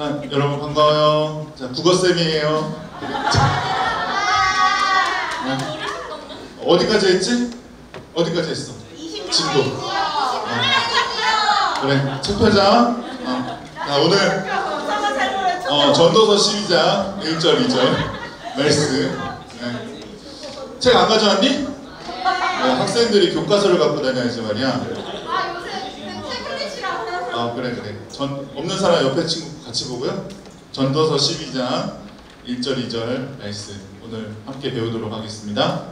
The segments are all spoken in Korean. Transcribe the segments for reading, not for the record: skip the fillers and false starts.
여러분 반가워요. 자, 국어쌤이에요. 어디까지 했지? 어디까지 했어? 진도. 그래, 첫 표장. 자, 오늘 전도서 12장 1절 2절 말씀. 네. 책 안 가져왔니? 네, 학생들이 교과서를 갖고 다녀야지 말이야. 그래. 없는 사람 옆에 친구 같이 보고요. 전도서 12장 1절 2절 말씀 오늘 함께 배우도록 하겠습니다.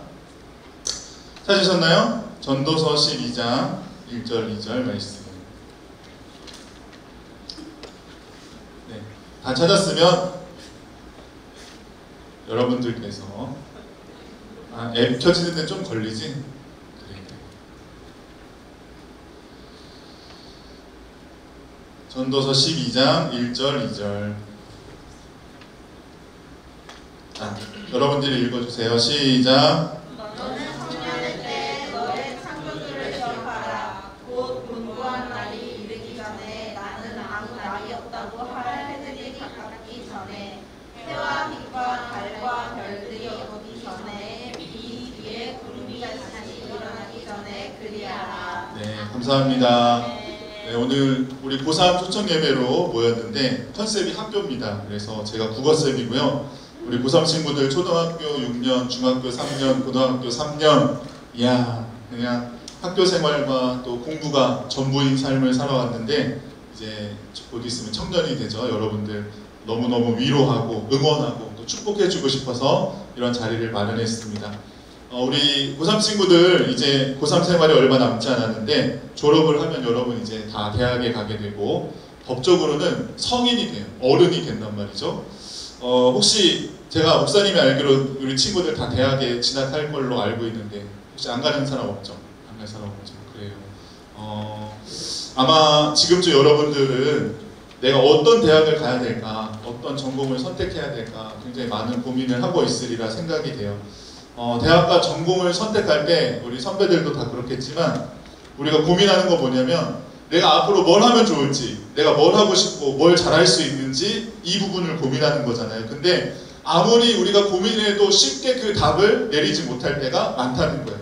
찾으셨나요? 전도서 12장 1절 2절 말씀. 네, 다 찾았으면 여러분들께서 앱 켜지는데 좀 걸리지? 전도서 12장 1절 2절. 여러분들이 읽어주세요. 시작. 너는 청년의 때 너의 창조주를 기억하라. 곧 곤고한 날이 이르기 전에 나는 아무 낙이 없다고 할 해들이 가깝기 전에 해와 빛과 달과 별들이 오기 전에 비 뒤에 구름이 다시 일어나기 전에 그리하라. 네, 감사합니다. 네, 오늘 우리 고3 초청 예배로 모였는데 컨셉이 학교입니다. 그래서 제가 국어쌤이고요. 우리 고3 친구들 초등학교 6년, 중학교 3년, 고등학교 3년, 이야, 그냥 학교 생활과 또 공부가 전부인 삶을 살아왔는데 이제 곧 있으면 청년이 되죠. 여러분들 너무너무 위로하고 응원하고 또 축복해주고 싶어서 이런 자리를 마련했습니다. 우리 고3 친구들 이제 고3 생활이 얼마 남지 않았는데 졸업을 하면 여러분 이제 다 대학에 가게 되고 법적으로는 성인이 돼요. 어른이 된단 말이죠. 혹시 제가 목사님이 알기로 우리 친구들 다 대학에 진학할 걸로 알고 있는데 혹시 안 가는 사람 없죠? 안 갈 사람 없죠? 그래요. 아마 지금쯤 여러분들은 내가 어떤 대학을 가야 될까, 어떤 전공을 선택해야 될까 굉장히 많은 고민을 하고 있으리라 생각이 돼요. 대학과 전공을 선택할 때 우리 선배들도 다 그렇겠지만 우리가 고민하는 거 뭐냐면 내가 앞으로 뭘 하면 좋을지, 내가 뭘 하고 싶고 뭘 잘할 수 있는지 이 부분을 고민하는 거잖아요. 근데 아무리 우리가 고민해도 쉽게 그 답을 내리지 못할 때가 많다는 거예요.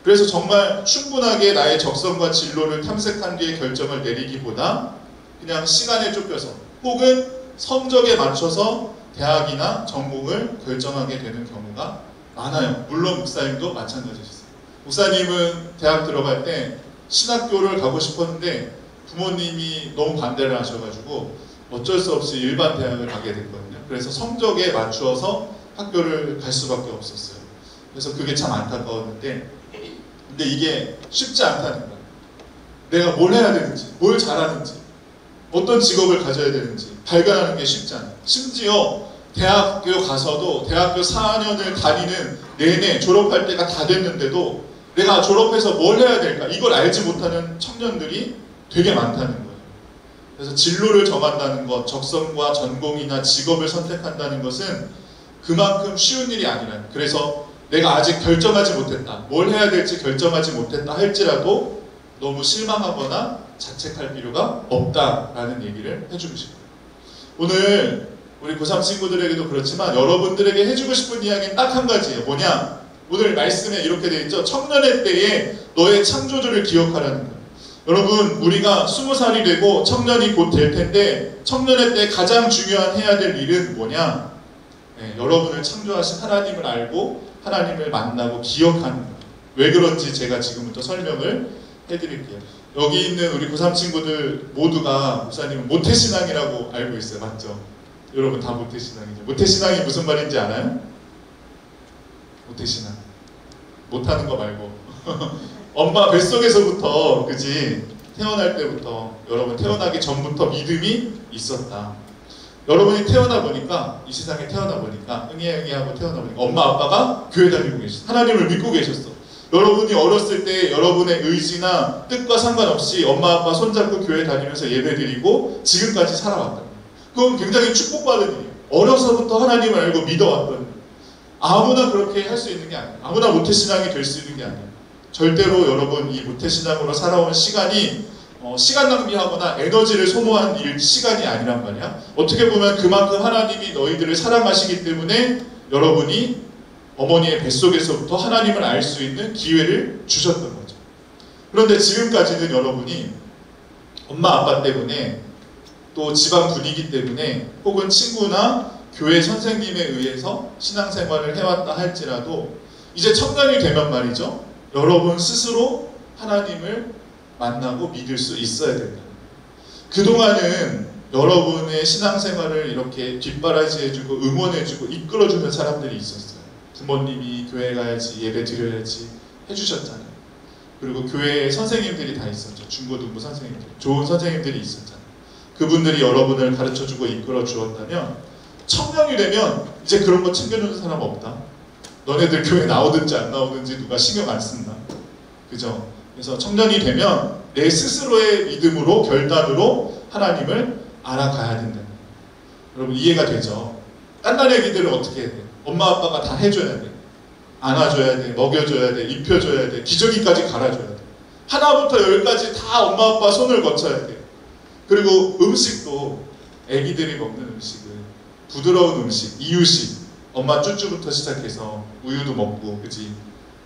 그래서 정말 충분하게 나의 적성과 진로를 탐색한 뒤에 결정을 내리기보다 그냥 시간에 쫓겨서 혹은 성적에 맞춰서 대학이나 전공을 결정하게 되는 경우가 많아요. 물론 목사님도 마찬가지셨어요. 목사님은 대학 들어갈 때 신학교를 가고 싶었는데 부모님이 너무 반대를 하셔가지고 어쩔 수 없이 일반 대학을 가게 됐거든요. 그래서 성적에 맞추어서 학교를 갈 수밖에 없었어요. 그래서 그게 참 안타까웠는데 근데 이게 쉽지 않다는 거예요. 내가 뭘 해야 되는지, 뭘 잘하는지, 어떤 직업을 가져야 되는지 발견하는 게 쉽지 않아요. 심지어 대학교 가서도 대학교 4년을 다니는 내내 졸업할 때가 다 됐는데도 내가 졸업해서 뭘 해야 될까 이걸 알지 못하는 청년들이 되게 많다는 거예요. 그래서 진로를 정한다는 것, 적성과 전공이나 직업을 선택한다는 것은 그만큼 쉬운 일이 아니라는. 그래서 내가 아직 결정하지 못했다, 뭘 해야 될지 결정하지 못했다 할지라도 너무 실망하거나 자책할 필요가 없다라는 얘기를 해주고 싶어요. 오늘 우리 고3 친구들에게도 그렇지만 여러분들에게 해주고 싶은 이야기는 딱 한 가지예요. 뭐냐? 오늘 말씀에 이렇게 되어 있죠. 청년의 때에 너의 창조주를 기억하라는 거예요. 여러분, 우리가 20살이 되고 청년이 곧 될 텐데 청년의 때 가장 중요한 해야 될 일은 뭐냐? 네, 여러분을 창조하신 하나님을 알고 하나님을 만나고 기억하는 거예요. 왜 그런지 제가 지금부터 설명을 해드릴게요. 여기 있는 우리 고3 친구들 모두가 목사님은 모태신앙이라고 알고 있어요. 맞죠? 여러분 다 모태신앙이죠. 모태신앙이 무슨 말인지 알아요? 모태신앙. 못하는 거 말고 엄마 뱃속에서부터, 그지? 태어날 때부터, 여러분 태어나기 전부터 믿음이 있었다. 여러분이 태어나 보니까, 이 세상에 태어나 보니까 응애응애하고 태어나 보니까 엄마 아빠가 교회 다니고 계셨어. 하나님을 믿고 계셨어. 여러분이 어렸을 때 여러분의 의지나 뜻과 상관없이 엄마 아빠 손잡고 교회 다니면서 예배드리고 지금까지 살아왔다. 그건 굉장히 축복받은 일이에요. 어려서부터 하나님을 알고 믿어왔던 일. 아무나 그렇게 할 수 있는 게 아니에요. 아무나 모태신앙이 될 수 있는 게 아니에요. 절대로 여러분 이 모태신앙으로 살아온 시간이 시간 낭비하거나 에너지를 소모한 시간이 아니란 말이야. 어떻게 보면 그만큼 하나님이 너희들을 사랑하시기 때문에 여러분이 어머니의 뱃속에서부터 하나님을 알 수 있는 기회를 주셨던 거죠. 그런데 지금까지는 여러분이 엄마 아빠 때문에 또 집안 분위기 때문에 혹은 친구나 교회 선생님에 의해서 신앙생활을 해왔다 할지라도 이제 청년이 되면 말이죠. 여러분 스스로 하나님을 만나고 믿을 수 있어야 된다. 그동안은 여러분의 신앙생활을 이렇게 뒷바라지해주고 응원해주고 이끌어주는 사람들이 있었어요. 부모님이 교회 가야지, 예배 드려야지 해주셨잖아요. 그리고 교회에 선생님들이 다 있었죠. 중고등부 선생님들, 좋은 선생님들이 있었잖아요. 그분들이 여러분을 가르쳐주고 이끌어주었다면 청년이 되면 이제 그런 거 챙겨주는 사람 없다. 너네들 교회 나오든지 안 나오든지 누가 신경 안 쓴다. 그죠? 그래서 청년이 되면 내 스스로의 믿음으로 결단으로 하나님을 알아가야 된다. 여러분 이해가 되죠? 딴딴 애기들은 어떻게 해야 돼? 엄마 아빠가 다 해줘야 돼. 안아줘야 돼. 먹여줘야 돼. 입혀줘야 돼. 기저귀까지 갈아줘야 돼. 하나부터 열까지 다 엄마 아빠 손을 거쳐야 돼. 그리고 음식도 애기들이 먹는 음식은 부드러운 음식, 이유식, 엄마 쭈쭈부터 시작해서 우유도 먹고, 그치?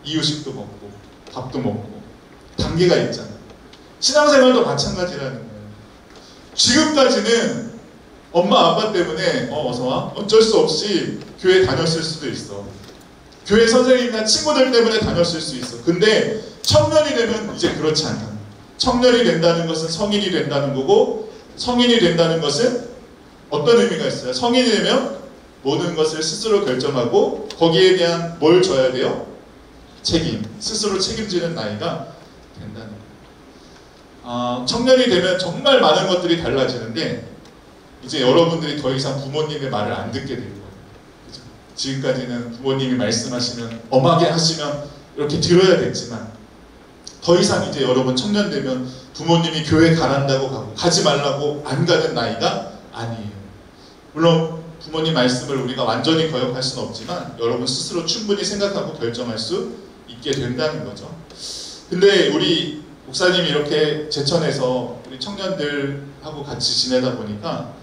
이유식도 먹고, 밥도 먹고, 단계가 있잖아. 신앙생활도 마찬가지라는 거예요. 지금까지는 엄마 아빠 때문에 어서와 어쩔 수 없이 교회 다녔을 수도 있어. 교회 선생님이나 친구들 때문에 다녔을 수 있어. 근데 청년이 되면 이제 그렇지 않다. 청년이 된다는 것은 성인이 된다는 거고, 성인이 된다는 것은 어떤 의미가 있어요? 성인이 되면 모든 것을 스스로 결정하고 거기에 대한 뭘 져야 돼요? 책임. 스스로 책임지는 나이가 된다는 거예요. 청년이 되면 정말 많은 것들이 달라지는데 이제 여러분들이 더 이상 부모님의 말을 안 듣게 될 거예요. 그죠? 지금까지는 부모님이 말씀하시면 엄하게 하시면 이렇게 들어야 됐지만 더 이상 이제 여러분 청년 되면 부모님이 교회 가란다고 가고 가지 말라고 안 가는 나이가 아니에요. 물론 부모님 말씀을 우리가 완전히 거역할 수는 없지만 여러분 스스로 충분히 생각하고 결정할 수 있게 된다는 거죠. 근데 우리 목사님이 이렇게 제천에서 우리 청년들하고 같이 지내다 보니까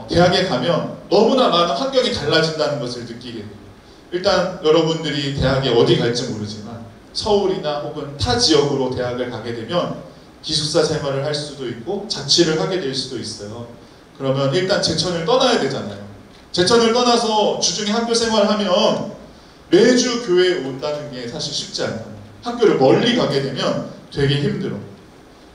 대학에 가면 너무나 많은 환경이 달라진다는 것을 느끼게 돼요. 일단 여러분들이 대학에 어디 갈지 모르지만 서울이나 혹은 타 지역으로 대학을 가게 되면 기숙사 생활을 할 수도 있고 자취를 하게 될 수도 있어요. 그러면 일단 제천을 떠나야 되잖아요. 제천을 떠나서 주중에 학교 생활하면 매주 교회에 온다는 게 사실 쉽지 않다. 학교를 멀리 가게 되면 되게 힘들어.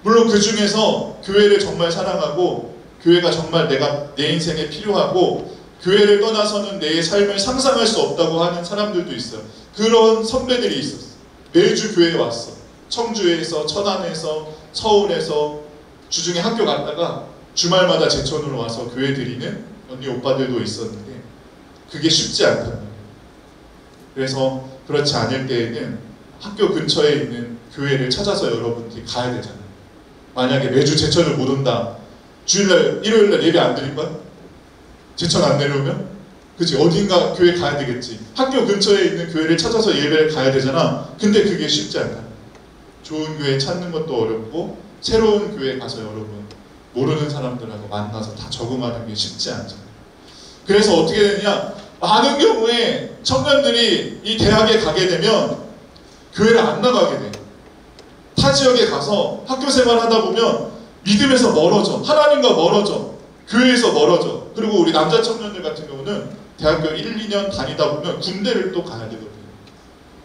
물론 그 중에서 교회를 정말 사랑하고 교회가 정말 내 인생에 필요하고 교회를 떠나서는 내 삶을 상상할 수 없다고 하는 사람들도 있어요. 그런 선배들이 있었어. 매주 교회에 왔어. 청주에서, 천안에서, 서울에서 주중에 학교 갔다가 주말마다 제천으로 와서 교회 드리는 언니 오빠들도 있었는데 그게 쉽지 않단 말이에요. 그래서 그렇지 않을 때에는 학교 근처에 있는 교회를 찾아서 여러분들이 가야 되잖아요. 만약에 매주 제천을 못 온다. 주일날, 일요일날 예배 안 드릴 거야? 제천 안 내려오면? 그치? 어딘가 교회 가야 되겠지. 학교 근처에 있는 교회를 찾아서 예배를 가야 되잖아. 근데 그게 쉽지 않다. 좋은 교회 찾는 것도 어렵고 새로운 교회 가서 여러분 모르는 사람들하고 만나서 다 적응하는 게 쉽지 않잖아요. 그래서 어떻게 되느냐? 많은 경우에 청년들이 이 대학에 가게 되면 교회를 안 나가게 돼요. 타 지역에 가서 학교 생활 하다 보면 믿음에서 멀어져. 하나님과 멀어져. 교회에서 멀어져. 그리고 우리 남자 청년들 같은 경우는 대학교 1, 2년 다니다 보면 군대를 또 가야 되거든요.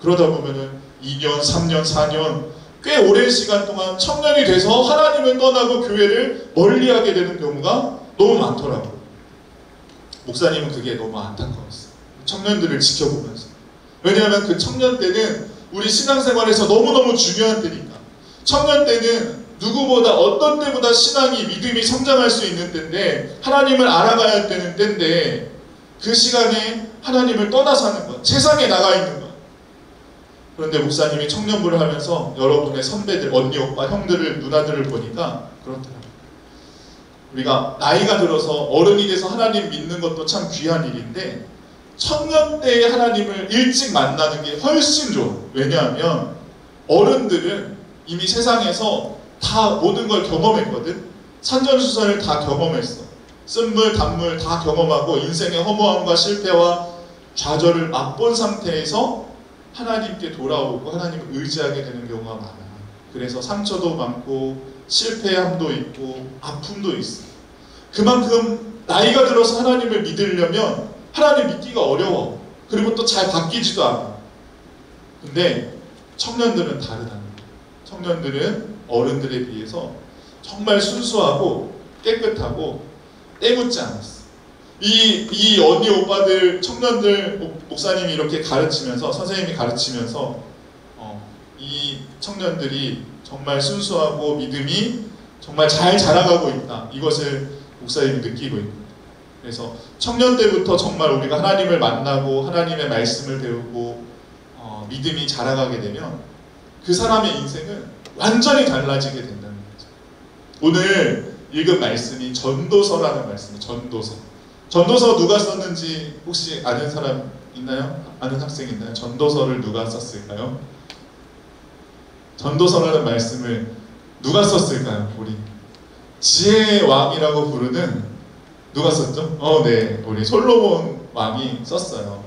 그러다 보면은 2년, 3년, 4년 꽤 오랜 시간 동안 청년이 돼서 하나님을 떠나고 교회를 멀리하게 되는 경우가 너무 많더라고요. 목사님은 그게 너무 안타까웠어요. 청년들을 지켜보면서. 왜냐하면 그 청년 때는 우리 신앙생활에서 너무너무 중요한 때니까. 청년 때는 누구보다 어떤 때보다 신앙이 믿음이 성장할 수 있는 때인데 하나님을 알아가야 되는 때인데 그 시간에 하나님을 떠나 사는 것, 세상에 나가 있는 것. 그런데 목사님이 청년부를 하면서 여러분의 선배들, 언니, 오빠, 형들을, 누나들을 보니까 그렇더라고요. 우리가 나이가 들어서 어른이 돼서 하나님 믿는 것도 참 귀한 일인데 청년 때의 하나님을 일찍 만나는 게 훨씬 좋아. 왜냐하면 어른들은 이미 세상에서 다 모든 걸 경험했거든. 산전수전을 다 경험했어. 쓴물 단물 다 경험하고 인생의 허무함과 실패와 좌절을 맛본 상태에서 하나님께 돌아오고 하나님을 의지하게 되는 경우가 많아. 그래서 상처도 많고 실패함도 있고 아픔도 있어. 그만큼 나이가 들어서 하나님을 믿으려면 하나님 믿기가 어려워. 그리고 또 잘 바뀌지도 않아. 근데 청년들은 다르다는 거야. 청년들은 어른들에 비해서 정말 순수하고 깨끗하고 때묻지 않았어. 이 언니 오빠들 청년들 목사님이 이렇게 가르치면서 선생님이 가르치면서 이 청년들이 정말 순수하고 믿음이 정말 잘 자라가고 있다. 이것을 목사님이 느끼고 있습니다. 그래서 청년 때부터 정말 우리가 하나님을 만나고 하나님의 말씀을 배우고 믿음이 자라가게 되면 그 사람의 인생은 완전히 달라지게 된다는 거죠. 오늘 읽은 말씀이 전도서라는 말씀이에요. 전도서. 전도서 누가 썼는지 혹시 아는 사람 있나요? 아는 학생 있나요? 전도서를 누가 썼을까요? 전도서라는 말씀을 누가 썼을까요? 우리 지혜의 왕이라고 부르는 누가 썼죠? 네, 우리 솔로몬 왕이 썼어요.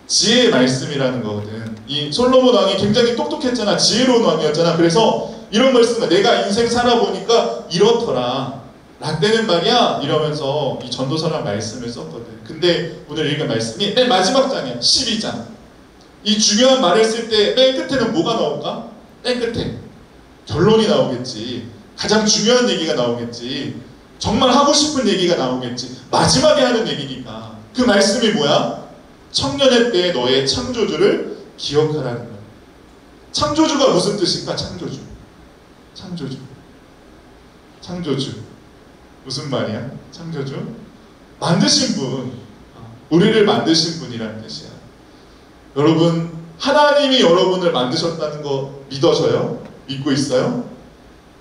지혜의 말씀이라는 거거든. 이 솔로몬 왕이 굉장히 똑똑했잖아. 지혜로운 왕이었잖아. 그래서 이런 말씀을 내가 인생 살아보니까 이렇더라. 라떼는 말이야 이러면서 이 전도서라는 말씀을 썼거든. 근데 오늘 읽은 말씀이 맨 마지막 장이야. 12장. 이 중요한 말을 쓸 때 맨 끝에는 뭐가 나올까? 맨 끝에 결론이 나오겠지. 가장 중요한 얘기가 나오겠지. 정말 하고 싶은 얘기가 나오겠지. 마지막에 하는 얘기니까. 그 말씀이 뭐야? 청년의 때에 너의 창조주를 기억하라는 거야. 창조주가 무슨 뜻일까? 창조주. 창조주. 창조주. 무슨 말이야? 창조주? 만드신 분. 우리를 만드신 분이라는 뜻이야. 여러분, 하나님이 여러분을 만드셨다는 거 믿어져요? 믿고 있어요?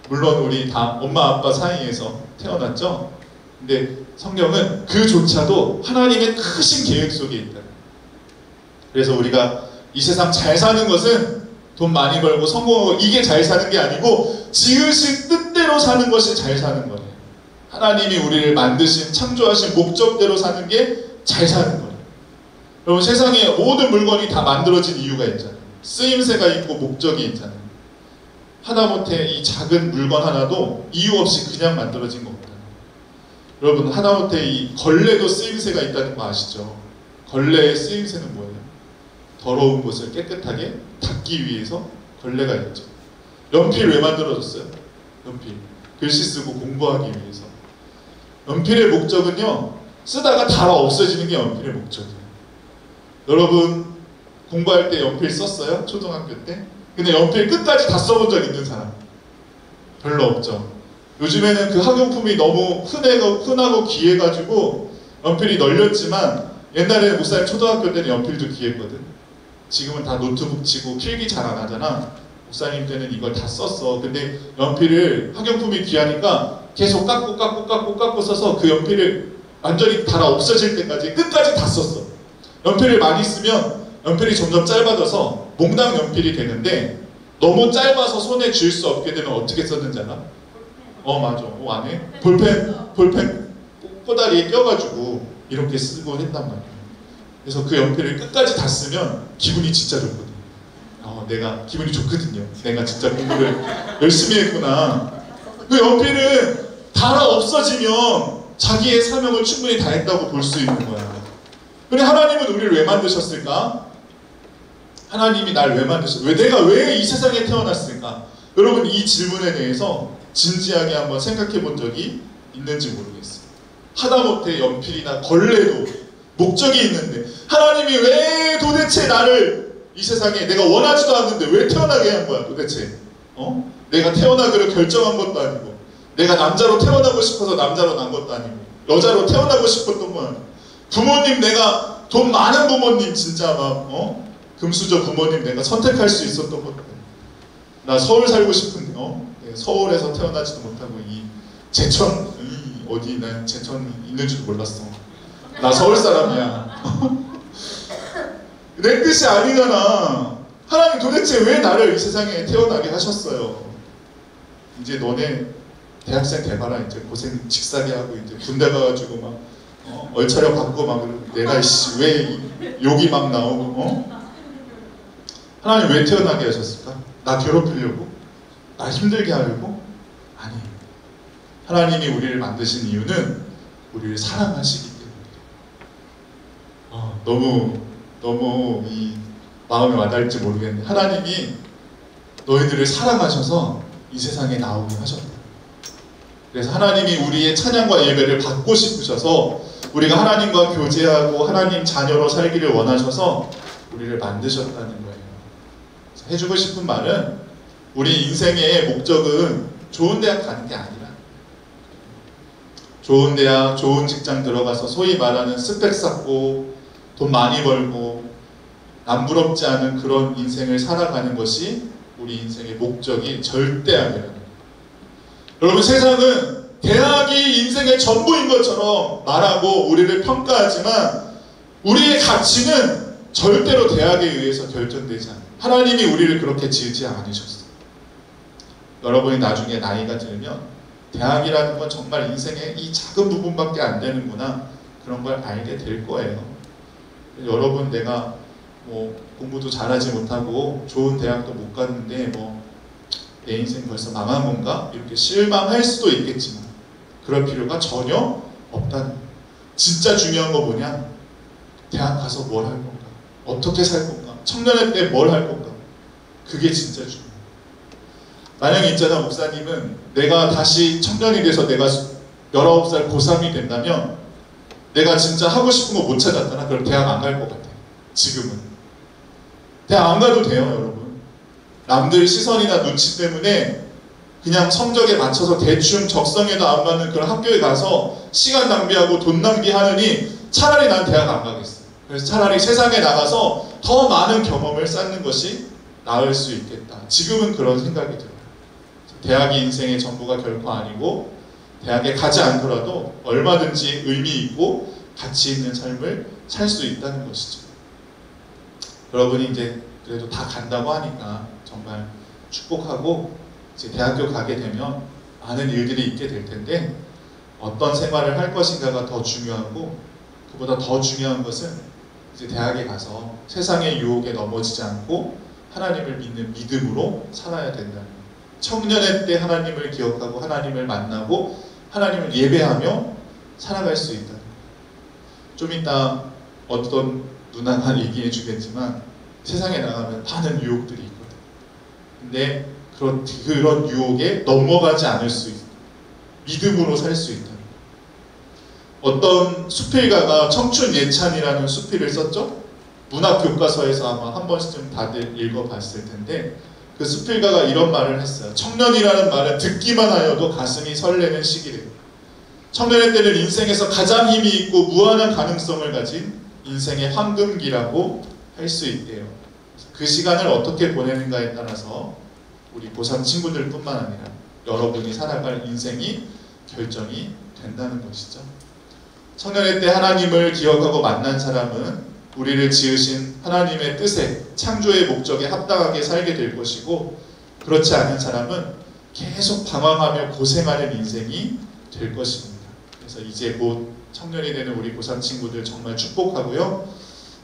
물론 우리 다 엄마 아빠 사이에서 태어났죠? 근데 성경은 그조차도 하나님의 크신 계획 속에 있다. 그래서 우리가 이 세상 잘 사는 것은 돈 많이 벌고 성공하고 이게 잘 사는 게 아니고 지으신 뜻대로 사는 것이 잘 사는 거예요. 하나님이 우리를 만드신 창조하신 목적대로 사는 게 잘 사는 거예요. 여러분 세상에 모든 물건이 다 만들어진 이유가 있잖아요. 쓰임새가 있고 목적이 있잖아요. 하다못해 이 작은 물건 하나도 이유 없이 그냥 만들어진 거 없다. 여러분 하다못해 이 걸레도 쓰임새가 있다는 거 아시죠? 걸레의 쓰임새는 뭐예요? 더러운 곳을 깨끗하게 닦기 위해서 걸레가 있죠. 연필 왜 만들어졌어요? 연필. 글씨 쓰고 공부하기 위해서. 연필의 목적은요. 쓰다가 다 없어지는 게 연필의 목적이에요. 여러분 공부할 때 연필 썼어요? 초등학교 때? 근데 연필 끝까지 다 써본 적 있는 사람? 별로 없죠. 요즘에는 그 학용품이 너무 흔하고 귀해가지고 연필이 널렸지만 옛날에는 목사님 초등학교 때는 연필도 귀했거든. 지금은 다 노트북 치고 필기 잘 안 하잖아. 목사님 때는 이걸 다 썼어. 근데 연필을 학용품이 귀하니까 계속 깎고 써서 그 연필을 완전히 다 없어질 때까지 끝까지 다 썼어. 연필을 많이 쓰면 연필이 점점 짧아져서 몽당 연필이 되는데 너무 짧아서 손에 쥘 수 없게 되면 어떻게 썼는지 알아? 맞아. 안에 볼펜 꼬다리에 껴가지고 이렇게 쓰고 했단 말이야. 그래서 그 연필을 끝까지 다 쓰면 기분이 진짜 좋거든. 내가 기분이 좋거든요. 내가 진짜 공부를 열심히 했구나. 그 연필은 다 없어지면 자기의 사명을 충분히 다했다고 볼 수 있는 거야. 근데 하나님은 우리를 왜 만드셨을까? 하나님이 날 왜 만드셨을까? 내가 왜 이 세상에 태어났을까? 여러분 이 질문에 대해서 진지하게 한번 생각해 본 적이 있는지 모르겠어요. 하다못해 연필이나 걸레도 목적이 있는데 하나님이 왜 도대체 나를 이 세상에 내가 원하지도 않는데 왜 태어나게 한 거야 도대체? 내가 태어나기로 결정한 것도 아니고 내가 남자로 태어나고 싶어서 남자로 난 것도 아니고 여자로 태어나고 싶었던 거 아니고 부모님 내가 돈 많은 부모님 진짜 막 금수저 부모님 내가 선택할 수 있었던 것도 아니고 나 서울 살고 싶은데 서울에서 태어나지도 못하고 이 제천 어디 난 제천 있는 줄도 몰랐어. 나 서울 사람이야. 내 뜻이 아니잖아. 하나님 도대체 왜 나를 이 세상에 태어나게 하셨어요? 이제 너네 대학생 돼봐라. 이제 고생 직사게 하고 이제 군대 가가지고 막 얼차려 받고 막 그러고 내가 왜 욕이 막 나오고 하나님 왜 태어나게 하셨을까? 나 괴롭히려고? 나 힘들게 하려고? 아니, 하나님이 우리를 만드신 이유는 우리를 사랑하시기 때문이에요. 너무 이 마음에 와닿을지 모르겠는데 하나님이 너희들을 사랑하셔서 이 세상에 나오게 하셨다. 그래서 하나님이 우리의 찬양과 예배를 받고 싶으셔서 우리가 하나님과 교제하고 하나님 자녀로 살기를 원하셔서 우리를 만드셨다는 거예요. 해주고 싶은 말은 우리 인생의 목적은 좋은 대학 가는 게 아니라 좋은 대학, 좋은 직장 들어가서 소위 말하는 스펙 쌓고 돈 많이 벌고 남 부럽지 않은 그런 인생을 살아가는 것이 우리 인생의 목적이 절대 아니라는 거예요. 여러분, 세상은 대학이 인생의 전부인 것처럼 말하고 우리를 평가하지만 우리의 가치는 절대로 대학에 의해서 결정되지 않아요. 하나님이 우리를 그렇게 지으지 않으셨어요. 여러분이 나중에 나이가 들면 대학이라는 건 정말 인생의 이 작은 부분밖에 안 되는구나, 그런 걸 알게 될 거예요. 여러분, 내가 공부도 잘하지 못하고 좋은 대학도 못 갔는데 내 인생 벌써 망한 건가? 이렇게 실망할 수도 있겠지만 그럴 필요가 전혀 없다는 거예요. 진짜 중요한 거 뭐냐? 대학 가서 뭘 할 건가? 어떻게 살 건가? 청년회 때 뭘 할 건가? 그게 진짜 중요해요. 만약에 있잖아, 목사님은 내가 다시 청년이 돼서 내가 19살 고3이 된다면 내가 진짜 하고 싶은 거 못 찾았잖아. 그럼 대학 안 갈 것 같아. 지금은 대학 안 가도 돼요, 여러분. 남들 시선이나 눈치 때문에 그냥 성적에 맞춰서 대충 적성에도 안 맞는 그런 학교에 가서 시간 낭비하고 돈 낭비하느니 차라리 난 대학 안 가겠어. 그래서 차라리 세상에 나가서 더 많은 경험을 쌓는 것이 나을 수 있겠다. 지금은 그런 생각이 들어요. 대학이 인생의 전부가 결코 아니고 대학에 가지 않더라도 얼마든지 의미 있고 가치 있는 삶을 살 수 있다는 것이죠. 여러분이 이제 그래도 다 간다고 하니까 정말 축복하고 이제 대학교 가게 되면 많은 일들이 있게 될 텐데 어떤 생활을 할 것인가가 더 중요하고 그보다 더 중요한 것은 이제 대학에 가서 세상의 유혹에 넘어지지 않고 하나님을 믿는 믿음으로 살아야 된다는 거예요. 청년의 때 하나님을 기억하고 하나님을 만나고 하나님을 예배하며 살아갈 수 있다는 거예요. 좀 이따 어떤 누나가 얘기해 주겠지만 세상에 나가면 많은 유혹들이 있거든. 근데 그런 유혹에 넘어가지 않을 수 있다. 믿음으로 살 수 있다. 어떤 수필가가 청춘 예찬이라는 수필을 썼죠. 문학 교과서에서 아마 한 번쯤 다들 읽어봤을 텐데 그 수필가가 이런 말을 했어요. 청년이라는 말은 듣기만 하여도 가슴이 설레는 시기래요. 청년의 때는 인생에서 가장 힘이 있고 무한한 가능성을 가진 인생의 황금기라고 할 수 있대요. 그 시간을 어떻게 보내는가에 따라서 우리 고3 친구들 뿐만 아니라 여러분이 살아갈 인생이 결정이 된다는 것이죠. 청년의 때 하나님을 기억하고 만난 사람은 우리를 지으신 하나님의 뜻에, 창조의 목적에 합당하게 살게 될 것이고, 그렇지 않은 사람은 계속 방황하며 고생하는 인생이 될 것입니다. 그래서 이제 곧 청년이 되는 우리 고3 친구들 정말 축복하고요.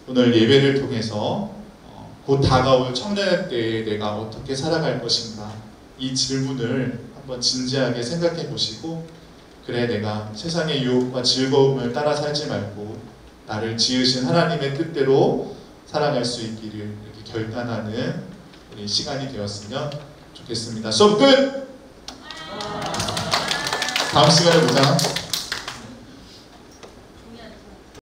오늘 예배를 통해서 곧 다가올 청년의 때에 내가 어떻게 살아갈 것인가, 이 질문을 한번 진지하게 생각해 보시고, 그래, 내가 세상의 유혹과 즐거움을 따라 살지 말고 나를 지으신 하나님의 뜻대로 살아갈 수 있기를 이렇게 결단하는 우리 시간이 되었으면 좋겠습니다. 수업 끝! 다음 시간에 보자.